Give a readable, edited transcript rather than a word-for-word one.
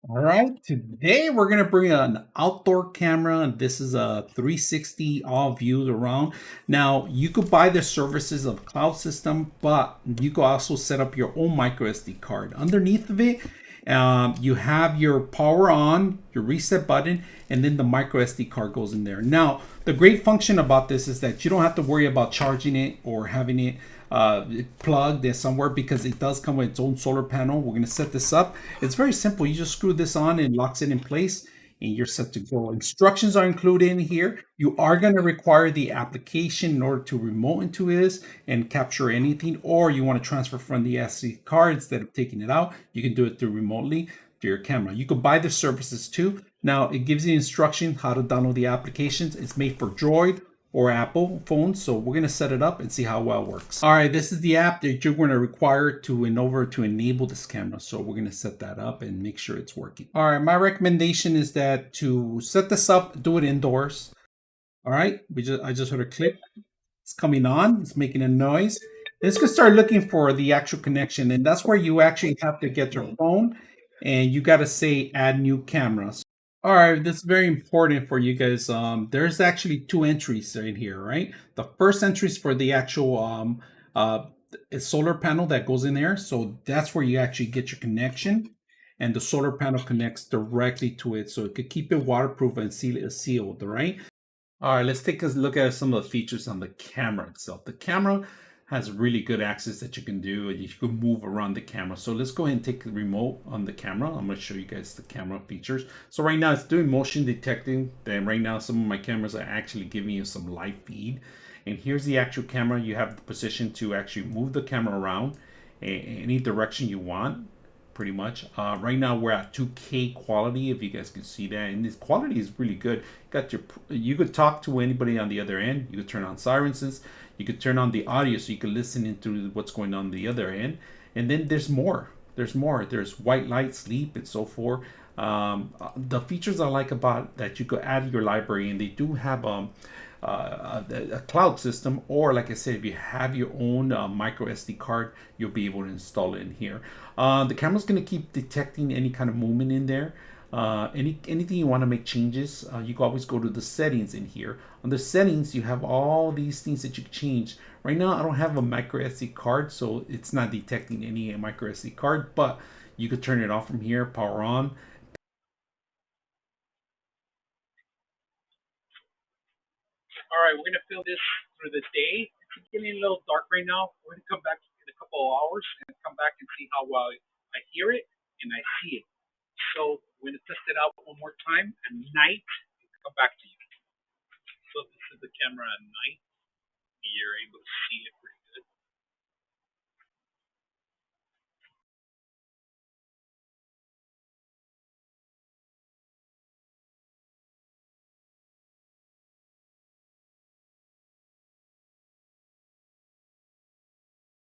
All right, today we're gonna bring an outdoor camera, and this is a 360 all views around. Now you could buy the services of cloud system, but you could also set up your own micro SD card. Underneath of it, you have your power on, your reset button, and then the micro SD card goes in there. Now the great function about this is that you don't have to worry about charging it or having it plugged in somewhere because it does come with its own solar panel. We're going to set this up. It's very simple. You just screw this on and locks it in place and you're set to go. Instructions are included in here. You are going to require the application in order to remote into this and capture anything, or you want to transfer from the SD card instead of taking it out. You can do it through remotely to your camera. You can buy the services too. Now it gives you instruction how to download the applications. It's made for Droid or Apple phones. So we're going to set it up and see how well it works. All right, this is the app that you're going to require to in order to enable this camera. So we're going to set that up and make sure it's working. All right, my recommendation is that to set this up, do it indoors. All right, I just heard a click. It's coming on. It's making a noise. It's going to start looking for the actual connection, and that's where you actually have to get your phone, and you got to say add new camera. All right, that's very important for you guys. There's actually two entries in here, right? The first entry is for the actual uh, solar panel that goes in there. So that's where you actually get your connection, and the solar panel connects directly to it, so it could keep it waterproof and sealed, right? All right, let's take a look at some of the features on the camera itself. The camera has really good access that you can do, and you can move around the camera. So let's go ahead and take the remote on the camera. I'm going to show you guys the camera features. So right now it's doing motion detecting. Then right now some of my cameras are actually giving you some live feed. And here's the actual camera. You have the position to actually move the camera around any direction you want, pretty much. Right now we're at 2K quality, if you guys can see that, and this quality is really good. You could talk to anybody on the other end. You could turn on silences. You could turn on the audio so you can listen into what's going on the other end. And then there's more. There's more. There's white light, sleep, and so forth. The features I like about that, you could add your library, and they do have a cloud system, or like I said, if you have your own micro SD card, you'll be able to install it in here. The camera's going to keep detecting any kind of movement in there. Anything you want to make changes, you can always go to the settings in here. On the settings, you have all these things that you can change. Right now, I don't have a micro SD card, so it's not detecting any micro SD card, but you could turn it off from here, power on. All right, we're gonna fill this through the day. It's getting a little dark right now. We're gonna come back in a couple of hours and come back and see how well I hear it and I see it. So we're gonna test it out one more time at night and come back to you. So this is the camera at night. You're able to see it pretty good.